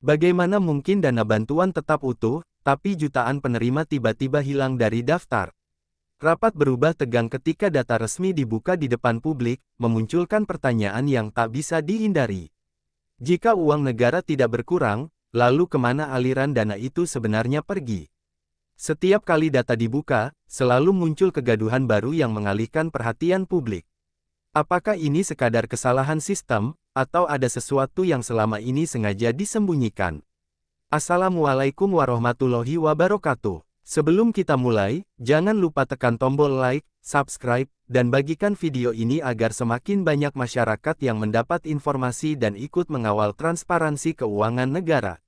Bagaimana mungkin dana bantuan tetap utuh, tapi jutaan penerima tiba-tiba hilang dari daftar? Rapat berubah tegang ketika data resmi dibuka di depan publik, memunculkan pertanyaan yang tak bisa dihindari. Jika uang negara tidak berkurang, lalu kemana aliran dana itu sebenarnya pergi? Setiap kali data dibuka, selalu muncul kegaduhan baru yang mengalihkan perhatian publik. Apakah ini sekadar kesalahan sistem, atau ada sesuatu yang selama ini sengaja disembunyikan? Assalamualaikum warahmatullahi wabarakatuh. Sebelum kita mulai, jangan lupa tekan tombol like, subscribe, dan bagikan video ini agar semakin banyak masyarakat yang mendapat informasi dan ikut mengawal transparansi keuangan negara.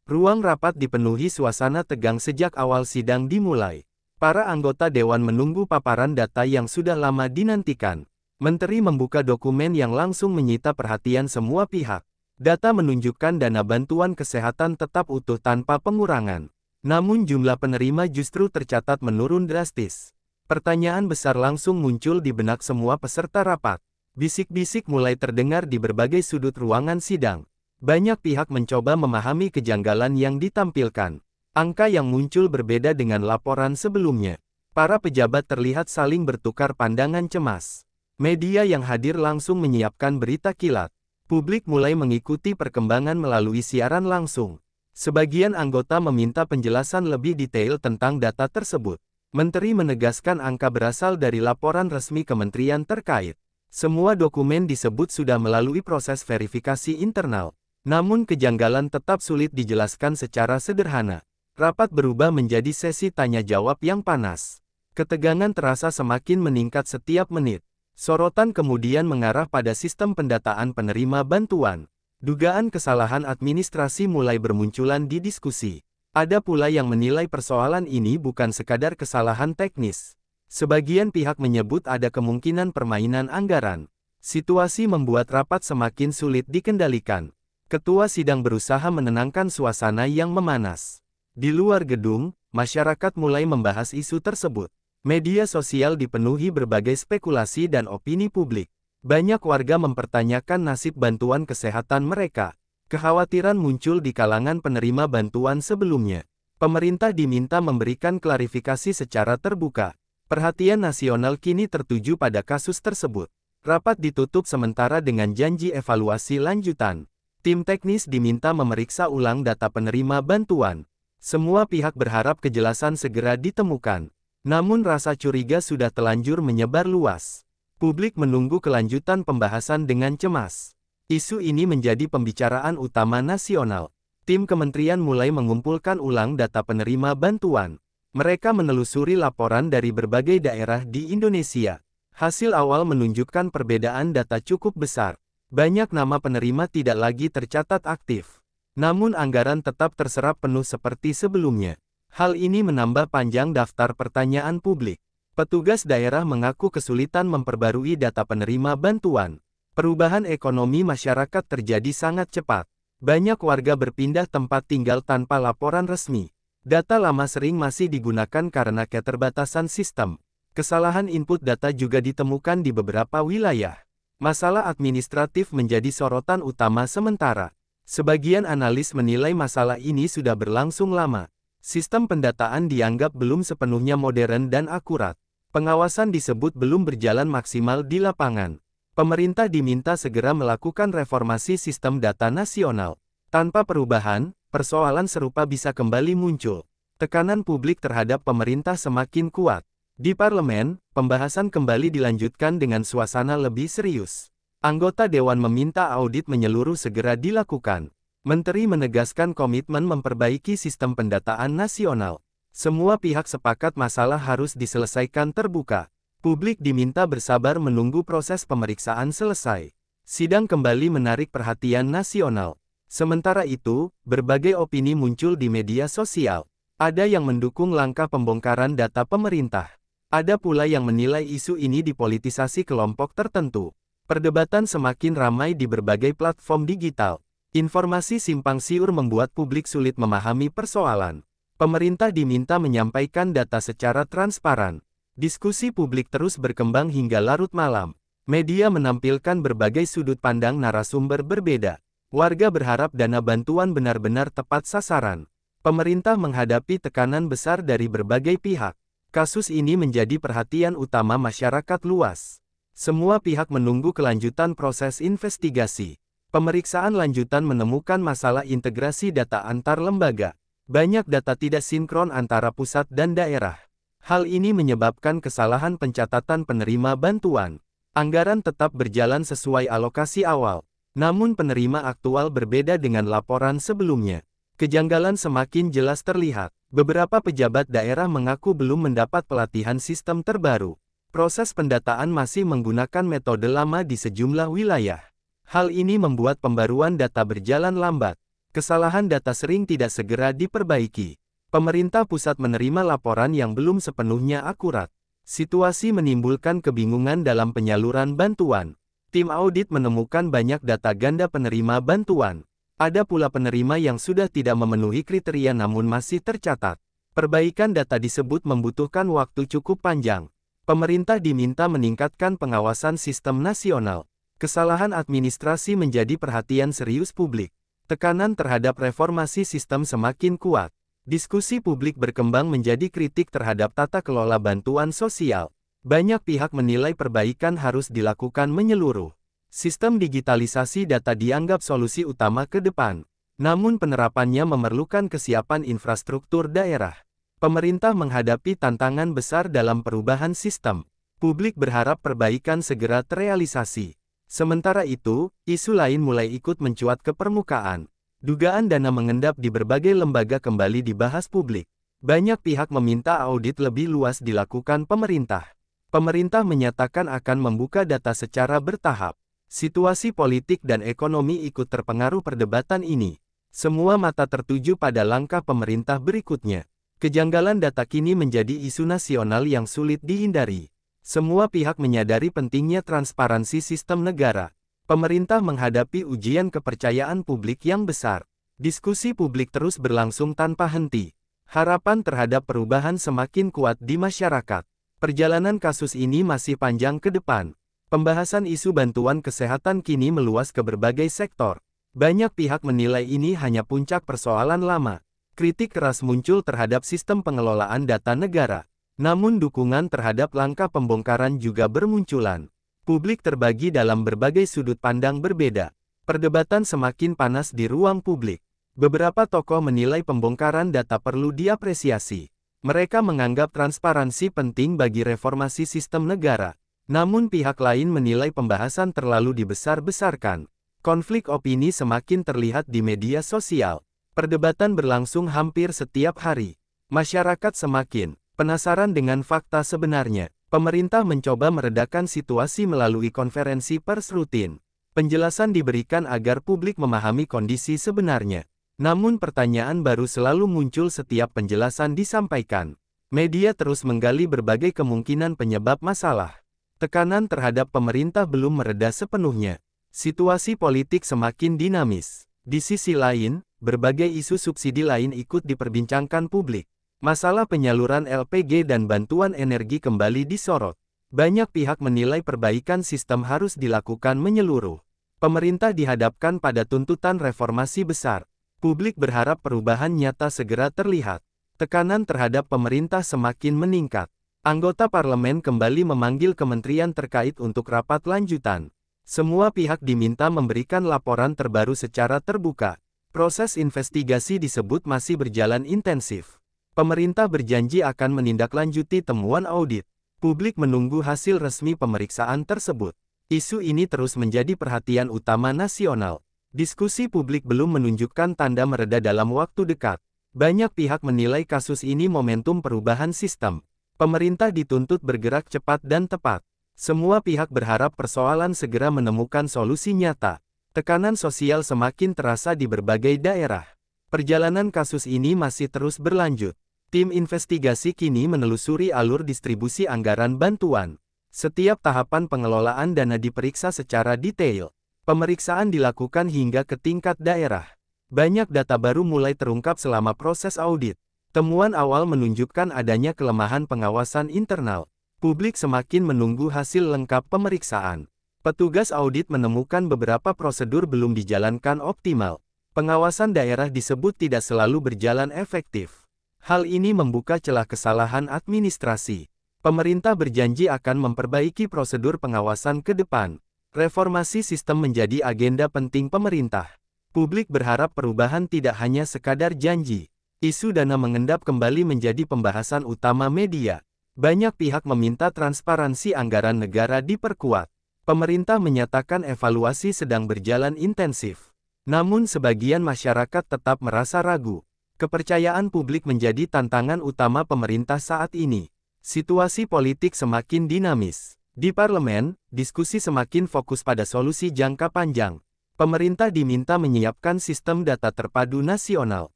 Ruang rapat dipenuhi suasana tegang sejak awal sidang dimulai. Para anggota dewan menunggu paparan data yang sudah lama dinantikan. Menteri membuka dokumen yang langsung menyita perhatian semua pihak. Data menunjukkan dana bantuan kesehatan tetap utuh tanpa pengurangan. Namun jumlah penerima justru tercatat menurun drastis. Pertanyaan besar langsung muncul di benak semua peserta rapat. Bisik-bisik mulai terdengar di berbagai sudut ruangan sidang. Banyak pihak mencoba memahami kejanggalan yang ditampilkan. Angka yang muncul berbeda dengan laporan sebelumnya. Para pejabat terlihat saling bertukar pandangan cemas. Media yang hadir langsung menyiapkan berita kilat. Publik mulai mengikuti perkembangan melalui siaran langsung. Sebagian anggota meminta penjelasan lebih detail tentang data tersebut. Menteri menegaskan angka berasal dari laporan resmi kementerian terkait. Semua dokumen disebut sudah melalui proses verifikasi internal. Namun kejanggalan tetap sulit dijelaskan secara sederhana. Rapat berubah menjadi sesi tanya-jawab yang panas. Ketegangan terasa semakin meningkat setiap menit. Sorotan kemudian mengarah pada sistem pendataan penerima bantuan. Dugaan kesalahan administrasi mulai bermunculan di diskusi. Ada pula yang menilai persoalan ini bukan sekadar kesalahan teknis. Sebagian pihak menyebut ada kemungkinan permainan anggaran. Situasi membuat rapat semakin sulit dikendalikan. Ketua sidang berusaha menenangkan suasana yang memanas. Di luar gedung, masyarakat mulai membahas isu tersebut. Media sosial dipenuhi berbagai spekulasi dan opini publik. Banyak warga mempertanyakan nasib bantuan kesehatan mereka. Kekhawatiran muncul di kalangan penerima bantuan sebelumnya. Pemerintah diminta memberikan klarifikasi secara terbuka. Perhatian nasional kini tertuju pada kasus tersebut. Rapat ditutup sementara dengan janji evaluasi lanjutan. Tim teknis diminta memeriksa ulang data penerima bantuan. Semua pihak berharap kejelasan segera ditemukan. Namun rasa curiga sudah telanjur menyebar luas. Publik menunggu kelanjutan pembahasan dengan cemas. Isu ini menjadi pembicaraan utama nasional. Tim kementerian mulai mengumpulkan ulang data penerima bantuan. Mereka menelusuri laporan dari berbagai daerah di Indonesia. Hasil awal menunjukkan perbedaan data cukup besar. Banyak nama penerima tidak lagi tercatat aktif. Namun anggaran tetap terserap penuh seperti sebelumnya. Hal ini menambah panjang daftar pertanyaan publik. Petugas daerah mengaku kesulitan memperbarui data penerima bantuan. Perubahan ekonomi masyarakat terjadi sangat cepat. Banyak warga berpindah tempat tinggal tanpa laporan resmi. Data lama sering masih digunakan karena keterbatasan sistem. Kesalahan input data juga ditemukan di beberapa wilayah. Masalah administratif menjadi sorotan utama sementara. Sebagian analis menilai masalah ini sudah berlangsung lama. Sistem pendataan dianggap belum sepenuhnya modern dan akurat. Pengawasan disebut belum berjalan maksimal di lapangan. Pemerintah diminta segera melakukan reformasi sistem data nasional. Tanpa perubahan, persoalan serupa bisa kembali muncul. Tekanan publik terhadap pemerintah semakin kuat. Di parlemen, pembahasan kembali dilanjutkan dengan suasana lebih serius. Anggota dewan meminta audit menyeluruh segera dilakukan. Menteri menegaskan komitmen memperbaiki sistem pendataan nasional. Semua pihak sepakat masalah harus diselesaikan terbuka. Publik diminta bersabar menunggu proses pemeriksaan selesai. Sidang kembali menarik perhatian nasional. Sementara itu, berbagai opini muncul di media sosial. Ada yang mendukung langkah pembongkaran data pemerintah. Ada pula yang menilai isu ini dipolitisasi kelompok tertentu. Perdebatan semakin ramai di berbagai platform digital. Informasi simpang siur membuat publik sulit memahami persoalan. Pemerintah diminta menyampaikan data secara transparan. Diskusi publik terus berkembang hingga larut malam. Media menampilkan berbagai sudut pandang narasumber berbeda. Warga berharap dana bantuan benar-benar tepat sasaran. Pemerintah menghadapi tekanan besar dari berbagai pihak. Kasus ini menjadi perhatian utama masyarakat luas. Semua pihak menunggu kelanjutan proses investigasi. Pemeriksaan lanjutan menemukan masalah integrasi data antar lembaga. Banyak data tidak sinkron antara pusat dan daerah. Hal ini menyebabkan kesalahan pencatatan penerima bantuan. Anggaran tetap berjalan sesuai alokasi awal. Namun penerima aktual berbeda dengan laporan sebelumnya. Kejanggalan semakin jelas terlihat. Beberapa pejabat daerah mengaku belum mendapat pelatihan sistem terbaru. Proses pendataan masih menggunakan metode lama di sejumlah wilayah. Hal ini membuat pembaruan data berjalan lambat. Kesalahan data sering tidak segera diperbaiki. Pemerintah pusat menerima laporan yang belum sepenuhnya akurat. Situasi menimbulkan kebingungan dalam penyaluran bantuan. Tim audit menemukan banyak data ganda penerima bantuan. Ada pula penerima yang sudah tidak memenuhi kriteria namun masih tercatat. Perbaikan data disebut membutuhkan waktu cukup panjang. Pemerintah diminta meningkatkan pengawasan sistem nasional. Kesalahan administrasi menjadi perhatian serius publik. Tekanan terhadap reformasi sistem semakin kuat. Diskusi publik berkembang menjadi kritik terhadap tata kelola bantuan sosial. Banyak pihak menilai perbaikan harus dilakukan menyeluruh. Sistem digitalisasi data dianggap solusi utama ke depan. Namun penerapannya memerlukan kesiapan infrastruktur daerah. Pemerintah menghadapi tantangan besar dalam perubahan sistem. Publik berharap perbaikan segera terrealisasi. Sementara itu, isu lain mulai ikut mencuat ke permukaan. Dugaan dana mengendap di berbagai lembaga kembali dibahas publik. Banyak pihak meminta audit lebih luas dilakukan pemerintah. Pemerintah menyatakan akan membuka data secara bertahap. Situasi politik dan ekonomi ikut terpengaruh perdebatan ini. Semua mata tertuju pada langkah pemerintah berikutnya. Kejanggalan data kini menjadi isu nasional yang sulit dihindari. Semua pihak menyadari pentingnya transparansi sistem negara. Pemerintah menghadapi ujian kepercayaan publik yang besar. Diskusi publik terus berlangsung tanpa henti. Harapan terhadap perubahan semakin kuat di masyarakat. Perjalanan kasus ini masih panjang ke depan. Pembahasan isu bantuan kesehatan kini meluas ke berbagai sektor. Banyak pihak menilai ini hanya puncak persoalan lama. Kritik keras muncul terhadap sistem pengelolaan data negara. Namun dukungan terhadap langkah pembongkaran juga bermunculan. Publik terbagi dalam berbagai sudut pandang berbeda. Perdebatan semakin panas di ruang publik. Beberapa tokoh menilai pembongkaran data perlu diapresiasi. Mereka menganggap transparansi penting bagi reformasi sistem negara. Namun pihak lain menilai pembahasan terlalu dibesar-besarkan. Konflik opini semakin terlihat di media sosial. Perdebatan berlangsung hampir setiap hari. Masyarakat semakin penasaran dengan fakta sebenarnya. Pemerintah mencoba meredakan situasi melalui konferensi pers rutin. Penjelasan diberikan agar publik memahami kondisi sebenarnya. Namun pertanyaan baru selalu muncul setiap penjelasan disampaikan. Media terus menggali berbagai kemungkinan penyebab masalah. Tekanan terhadap pemerintah belum mereda sepenuhnya. Situasi politik semakin dinamis. Di sisi lain, berbagai isu subsidi lain ikut diperbincangkan publik. Masalah penyaluran LPG dan bantuan energi kembali disorot. Banyak pihak menilai perbaikan sistem harus dilakukan menyeluruh. Pemerintah dihadapkan pada tuntutan reformasi besar. Publik berharap perubahan nyata segera terlihat. Tekanan terhadap pemerintah semakin meningkat. Anggota parlemen kembali memanggil kementerian terkait untuk rapat lanjutan. Semua pihak diminta memberikan laporan terbaru secara terbuka. Proses investigasi disebut masih berjalan intensif. Pemerintah berjanji akan menindaklanjuti temuan audit. Publik menunggu hasil resmi pemeriksaan tersebut. Isu ini terus menjadi perhatian utama nasional. Diskusi publik belum menunjukkan tanda mereda dalam waktu dekat. Banyak pihak menilai kasus ini momentum perubahan sistem. Pemerintah dituntut bergerak cepat dan tepat. Semua pihak berharap persoalan segera menemukan solusi nyata. Tekanan sosial semakin terasa di berbagai daerah. Perjalanan kasus ini masih terus berlanjut. Tim investigasi kini menelusuri alur distribusi anggaran bantuan. Setiap tahapan pengelolaan dana diperiksa secara detail. Pemeriksaan dilakukan hingga ke tingkat daerah. Banyak data baru mulai terungkap selama proses audit. Temuan awal menunjukkan adanya kelemahan pengawasan internal. Publik semakin menunggu hasil lengkap pemeriksaan. Petugas audit menemukan beberapa prosedur belum dijalankan optimal. Pengawasan daerah disebut tidak selalu berjalan efektif. Hal ini membuka celah kesalahan administrasi. Pemerintah berjanji akan memperbaiki prosedur pengawasan ke depan. Reformasi sistem menjadi agenda penting pemerintah. Publik berharap perubahan tidak hanya sekadar janji. Isu dana mengendap kembali menjadi pembahasan utama media. Banyak pihak meminta transparansi anggaran negara diperkuat. Pemerintah menyatakan evaluasi sedang berjalan intensif. Namun sebagian masyarakat tetap merasa ragu. Kepercayaan publik menjadi tantangan utama pemerintah saat ini. Situasi politik semakin dinamis. Di parlemen, diskusi semakin fokus pada solusi jangka panjang. Pemerintah diminta menyiapkan sistem data terpadu nasional.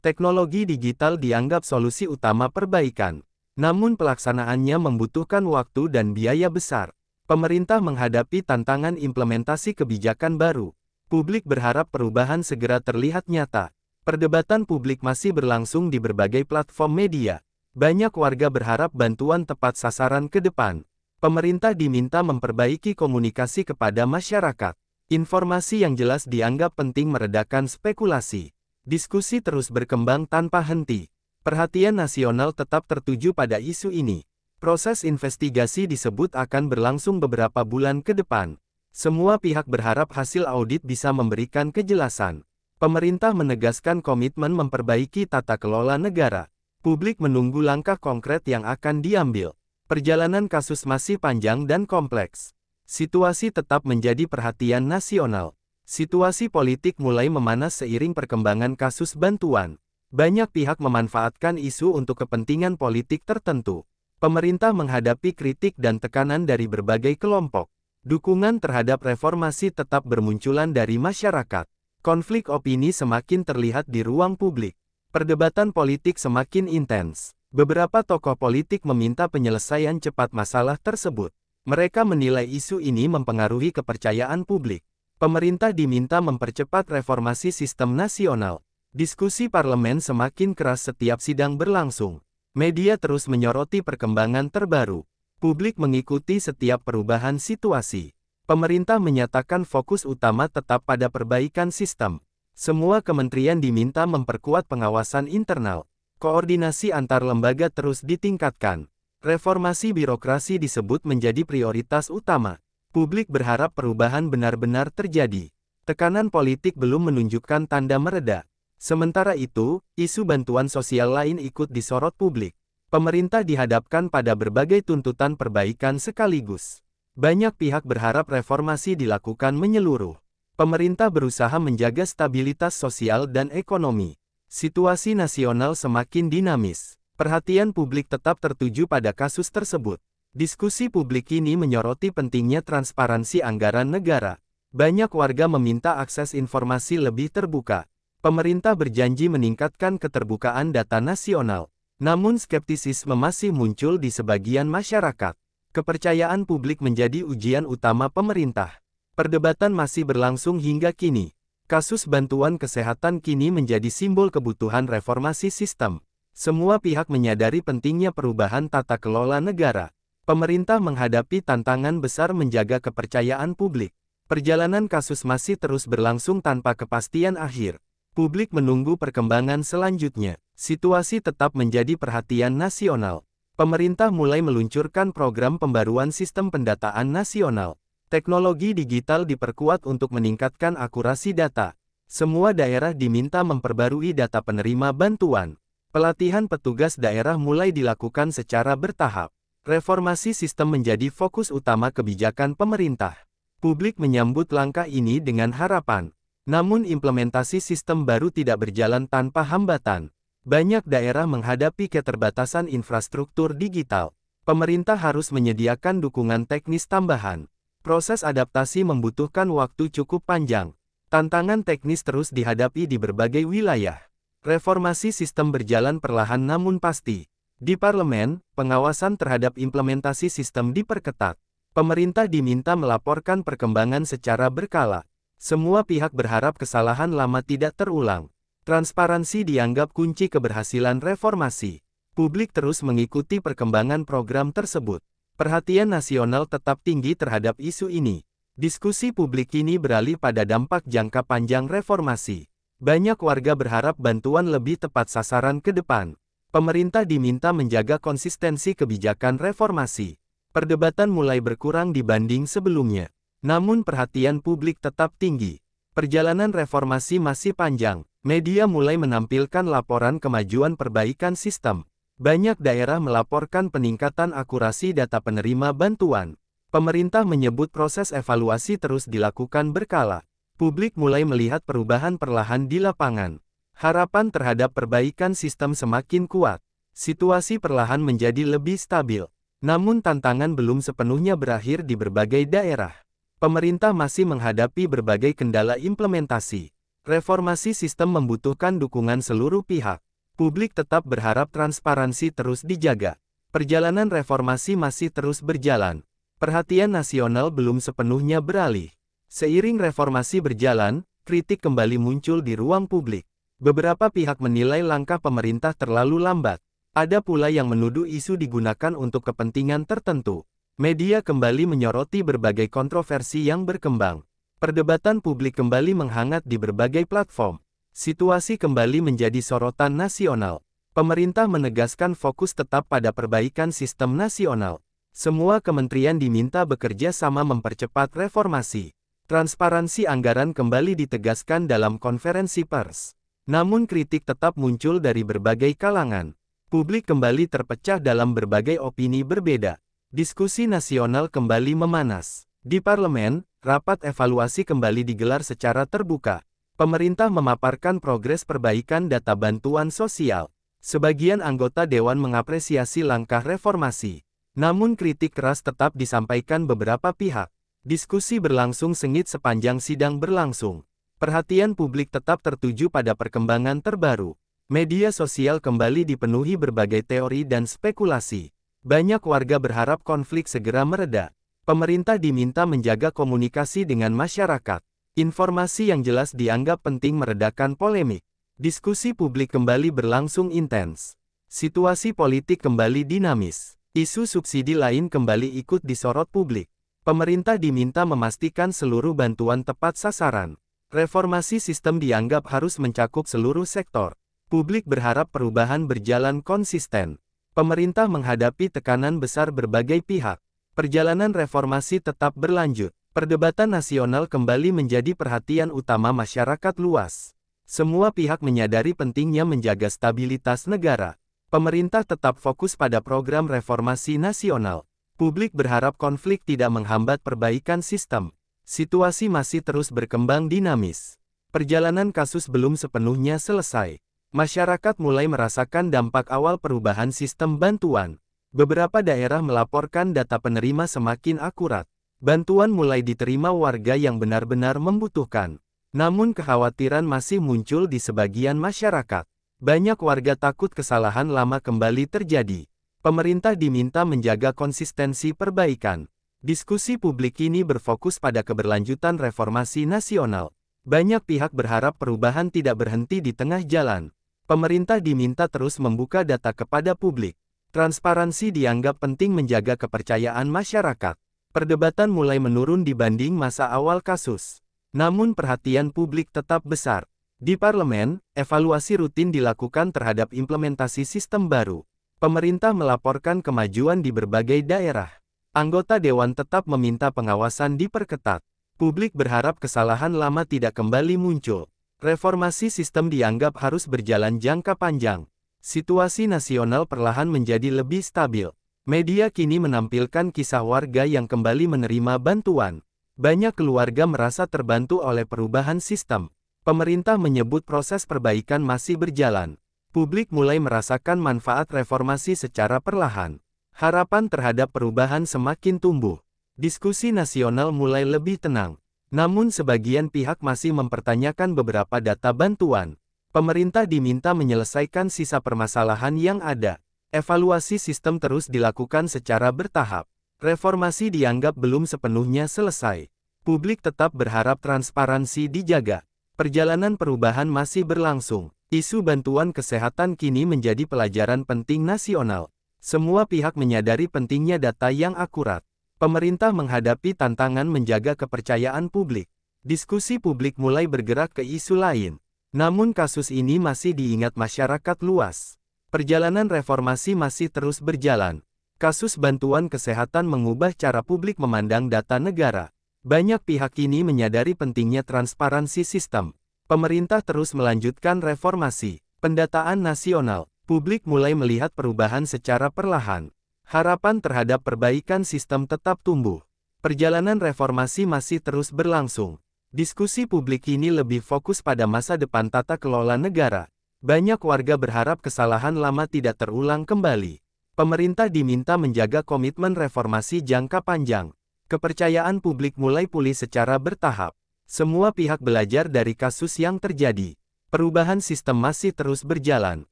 Teknologi digital dianggap solusi utama perbaikan. Namun pelaksanaannya membutuhkan waktu dan biaya besar. Pemerintah menghadapi tantangan implementasi kebijakan baru. Publik berharap perubahan segera terlihat nyata. Perdebatan publik masih berlangsung di berbagai platform media. Banyak warga berharap bantuan tepat sasaran ke depan. Pemerintah diminta memperbaiki komunikasi kepada masyarakat. Informasi yang jelas dianggap penting meredakan spekulasi. Diskusi terus berkembang tanpa henti. Perhatian nasional tetap tertuju pada isu ini. Proses investigasi disebut akan berlangsung beberapa bulan ke depan. Semua pihak berharap hasil audit bisa memberikan kejelasan. Pemerintah menegaskan komitmen memperbaiki tata kelola negara. Publik menunggu langkah konkret yang akan diambil. Perjalanan kasus masih panjang dan kompleks. Situasi tetap menjadi perhatian nasional. Situasi politik mulai memanas seiring perkembangan kasus bantuan. Banyak pihak memanfaatkan isu untuk kepentingan politik tertentu. Pemerintah menghadapi kritik dan tekanan dari berbagai kelompok. Dukungan terhadap reformasi tetap bermunculan dari masyarakat. Konflik opini semakin terlihat di ruang publik. Perdebatan politik semakin intens. Beberapa tokoh politik meminta penyelesaian cepat masalah tersebut. Mereka menilai isu ini mempengaruhi kepercayaan publik. Pemerintah diminta mempercepat reformasi sistem nasional. Diskusi parlemen semakin keras setiap sidang berlangsung. Media terus menyoroti perkembangan terbaru. Publik mengikuti setiap perubahan situasi. Pemerintah menyatakan fokus utama tetap pada perbaikan sistem. Semua kementerian diminta memperkuat pengawasan internal. Koordinasi antar lembaga terus ditingkatkan. Reformasi birokrasi disebut menjadi prioritas utama. Publik berharap perubahan benar-benar terjadi. Tekanan politik belum menunjukkan tanda mereda. Sementara itu, isu bantuan sosial lain ikut disorot publik. Pemerintah dihadapkan pada berbagai tuntutan perbaikan sekaligus. Banyak pihak berharap reformasi dilakukan menyeluruh. Pemerintah berusaha menjaga stabilitas sosial dan ekonomi. Situasi nasional semakin dinamis. Perhatian publik tetap tertuju pada kasus tersebut. Diskusi publik ini menyoroti pentingnya transparansi anggaran negara. Banyak warga meminta akses informasi lebih terbuka. Pemerintah berjanji meningkatkan keterbukaan data nasional. Namun skeptisisme masih muncul di sebagian masyarakat. Kepercayaan publik menjadi ujian utama pemerintah. Perdebatan masih berlangsung hingga kini. Kasus bantuan kesehatan kini menjadi simbol kebutuhan reformasi sistem. Semua pihak menyadari pentingnya perubahan tata kelola negara. Pemerintah menghadapi tantangan besar menjaga kepercayaan publik. Perjalanan kasus masih terus berlangsung tanpa kepastian akhir. Publik menunggu perkembangan selanjutnya. Situasi tetap menjadi perhatian nasional. Pemerintah mulai meluncurkan program pembaruan sistem pendataan nasional. Teknologi digital diperkuat untuk meningkatkan akurasi data. Semua daerah diminta memperbarui data penerima bantuan. Pelatihan petugas daerah mulai dilakukan secara bertahap. Reformasi sistem menjadi fokus utama kebijakan pemerintah. Publik menyambut langkah ini dengan harapan. Namun implementasi sistem baru tidak berjalan tanpa hambatan. Banyak daerah menghadapi keterbatasan infrastruktur digital. Pemerintah harus menyediakan dukungan teknis tambahan. Proses adaptasi membutuhkan waktu cukup panjang. Tantangan teknis terus dihadapi di berbagai wilayah. Reformasi sistem berjalan perlahan namun pasti. Di parlemen, pengawasan terhadap implementasi sistem diperketat. Pemerintah diminta melaporkan perkembangan secara berkala. Semua pihak berharap kesalahan lama tidak terulang. Transparansi dianggap kunci keberhasilan reformasi. Publik terus mengikuti perkembangan program tersebut. Perhatian nasional tetap tinggi terhadap isu ini. Diskusi publik kini beralih pada dampak jangka panjang reformasi. Banyak warga berharap bantuan lebih tepat sasaran ke depan. Pemerintah diminta menjaga konsistensi kebijakan reformasi. Perdebatan mulai berkurang dibanding sebelumnya. Namun perhatian publik tetap tinggi. Perjalanan reformasi masih panjang. Media mulai menampilkan laporan kemajuan perbaikan sistem. Banyak daerah melaporkan peningkatan akurasi data penerima bantuan. Pemerintah menyebut proses evaluasi terus dilakukan berkala. Publik mulai melihat perubahan perlahan di lapangan. Harapan terhadap perbaikan sistem semakin kuat. Situasi perlahan menjadi lebih stabil. Namun tantangan belum sepenuhnya berakhir di berbagai daerah. Pemerintah masih menghadapi berbagai kendala implementasi. Reformasi sistem membutuhkan dukungan seluruh pihak. Publik tetap berharap transparansi terus dijaga. Perjalanan reformasi masih terus berjalan. Perhatian nasional belum sepenuhnya beralih. Seiring reformasi berjalan, kritik kembali muncul di ruang publik. Beberapa pihak menilai langkah pemerintah terlalu lambat. Ada pula yang menuduh isu digunakan untuk kepentingan tertentu. Media kembali menyoroti berbagai kontroversi yang berkembang. Perdebatan publik kembali menghangat di berbagai platform. Situasi kembali menjadi sorotan nasional. Pemerintah menegaskan fokus tetap pada perbaikan sistem nasional. Semua kementerian diminta bekerja sama mempercepat reformasi. Transparansi anggaran kembali ditegaskan dalam konferensi pers. Namun kritik tetap muncul dari berbagai kalangan. Publik kembali terpecah dalam berbagai opini berbeda. Diskusi nasional kembali memanas. Di parlemen, rapat evaluasi kembali digelar secara terbuka. Pemerintah memaparkan progres perbaikan data bantuan sosial. Sebagian anggota dewan mengapresiasi langkah reformasi. Namun kritik keras tetap disampaikan beberapa pihak. Diskusi berlangsung sengit sepanjang sidang berlangsung. Perhatian publik tetap tertuju pada perkembangan terbaru. Media sosial kembali dipenuhi berbagai teori dan spekulasi. Banyak warga berharap konflik segera mereda. Pemerintah diminta menjaga komunikasi dengan masyarakat. Informasi yang jelas dianggap penting meredakan polemik. Diskusi publik kembali berlangsung intens. Situasi politik kembali dinamis. Isu subsidi lain kembali ikut disorot publik. Pemerintah diminta memastikan seluruh bantuan tepat sasaran. Reformasi sistem dianggap harus mencakup seluruh sektor. Publik berharap perubahan berjalan konsisten. Pemerintah menghadapi tekanan besar berbagai pihak. Perjalanan reformasi tetap berlanjut. Perdebatan nasional kembali menjadi perhatian utama masyarakat luas. Semua pihak menyadari pentingnya menjaga stabilitas negara. Pemerintah tetap fokus pada program reformasi nasional. Publik berharap konflik tidak menghambat perbaikan sistem. Situasi masih terus berkembang dinamis. Perjalanan kasus belum sepenuhnya selesai. Masyarakat mulai merasakan dampak awal perubahan sistem bantuan. Beberapa daerah melaporkan data penerima semakin akurat. Bantuan mulai diterima warga yang benar-benar membutuhkan. Namun kekhawatiran masih muncul di sebagian masyarakat. Banyak warga takut kesalahan lama kembali terjadi. Pemerintah diminta menjaga konsistensi perbaikan. Diskusi publik ini berfokus pada keberlanjutan reformasi nasional. Banyak pihak berharap perubahan tidak berhenti di tengah jalan. Pemerintah diminta terus membuka data kepada publik. Transparansi dianggap penting menjaga kepercayaan masyarakat. Perdebatan mulai menurun dibanding masa awal kasus. Namun perhatian publik tetap besar. Di parlemen, evaluasi rutin dilakukan terhadap implementasi sistem baru. Pemerintah melaporkan kemajuan di berbagai daerah. Anggota dewan tetap meminta pengawasan diperketat. Publik berharap kesalahan lama tidak kembali muncul. Reformasi sistem dianggap harus berjalan jangka panjang. Situasi nasional perlahan menjadi lebih stabil. Media kini menampilkan kisah warga yang kembali menerima bantuan. Banyak keluarga merasa terbantu oleh perubahan sistem. Pemerintah menyebut proses perbaikan masih berjalan. Publik mulai merasakan manfaat reformasi secara perlahan. Harapan terhadap perubahan semakin tumbuh. Diskusi nasional mulai lebih tenang. Namun sebagian pihak masih mempertanyakan beberapa data bantuan. Pemerintah diminta menyelesaikan sisa permasalahan yang ada. Evaluasi sistem terus dilakukan secara bertahap. Reformasi dianggap belum sepenuhnya selesai. Publik tetap berharap transparansi dijaga. Perjalanan perubahan masih berlangsung. Isu bantuan kesehatan kini menjadi pelajaran penting nasional. Semua pihak menyadari pentingnya data yang akurat. Pemerintah menghadapi tantangan menjaga kepercayaan publik. Diskusi publik mulai bergerak ke isu lain. Namun kasus ini masih diingat masyarakat luas. Perjalanan reformasi masih terus berjalan. Kasus bantuan kesehatan mengubah cara publik memandang data negara. Banyak pihak kini menyadari pentingnya transparansi sistem. Pemerintah terus melanjutkan reformasi. Pendataan nasional. Publik mulai melihat perubahan secara perlahan. Harapan terhadap perbaikan sistem tetap tumbuh. Perjalanan reformasi masih terus berlangsung. Diskusi publik ini lebih fokus pada masa depan tata kelola negara. Banyak warga berharap kesalahan lama tidak terulang kembali. Pemerintah diminta menjaga komitmen reformasi jangka panjang. Kepercayaan publik mulai pulih secara bertahap. Semua pihak belajar dari kasus yang terjadi. Perubahan sistem masih terus berjalan.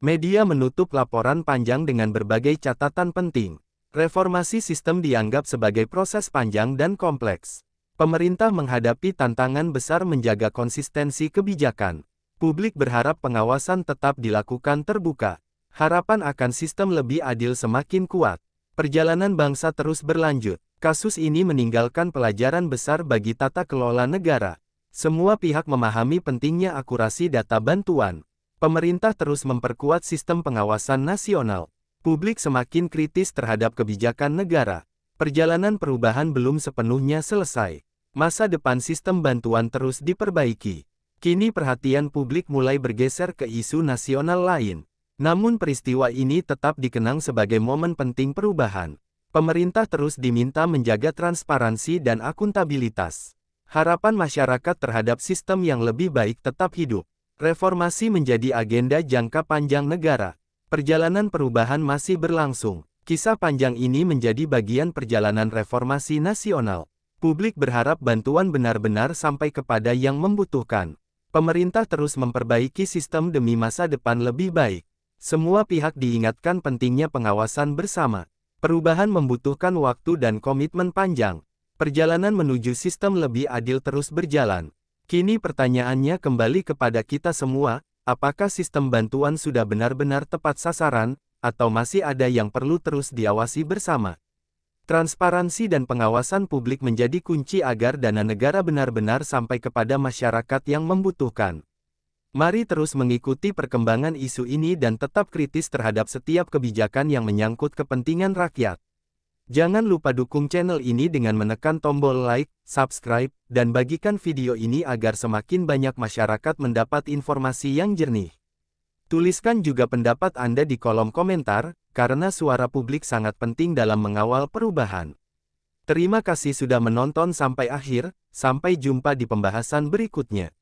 Media menutup laporan panjang dengan berbagai catatan penting. Reformasi sistem dianggap sebagai proses panjang dan kompleks. Pemerintah menghadapi tantangan besar menjaga konsistensi kebijakan. Publik berharap pengawasan tetap dilakukan terbuka. Harapan akan sistem lebih adil semakin kuat. Perjalanan bangsa terus berlanjut. Kasus ini meninggalkan pelajaran besar bagi tata kelola negara. Semua pihak memahami pentingnya akurasi data bantuan. Pemerintah terus memperkuat sistem pengawasan nasional. Publik semakin kritis terhadap kebijakan negara. Perjalanan perubahan belum sepenuhnya selesai. Masa depan sistem bantuan terus diperbaiki. Kini perhatian publik mulai bergeser ke isu nasional lain. Namun peristiwa ini tetap dikenang sebagai momen penting perubahan. Pemerintah terus diminta menjaga transparansi dan akuntabilitas. Harapan masyarakat terhadap sistem yang lebih baik tetap hidup. Reformasi menjadi agenda jangka panjang negara. Perjalanan perubahan masih berlangsung. Kisah panjang ini menjadi bagian perjalanan reformasi nasional. Publik berharap bantuan benar-benar sampai kepada yang membutuhkan. Pemerintah terus memperbaiki sistem demi masa depan lebih baik. Semua pihak diingatkan pentingnya pengawasan bersama. Perubahan membutuhkan waktu dan komitmen panjang. Perjalanan menuju sistem lebih adil terus berjalan. Kini pertanyaannya kembali kepada kita semua, apakah sistem bantuan sudah benar-benar tepat sasaran, atau masih ada yang perlu terus diawasi bersama? Transparansi dan pengawasan publik menjadi kunci agar dana negara benar-benar sampai kepada masyarakat yang membutuhkan. Mari terus mengikuti perkembangan isu ini dan tetap kritis terhadap setiap kebijakan yang menyangkut kepentingan rakyat. Jangan lupa dukung channel ini dengan menekan tombol like, subscribe, dan bagikan video ini agar semakin banyak masyarakat mendapat informasi yang jernih. Tuliskan juga pendapat Anda di kolom komentar, karena suara publik sangat penting dalam mengawal perubahan. Terima kasih sudah menonton sampai akhir, sampai jumpa di pembahasan berikutnya.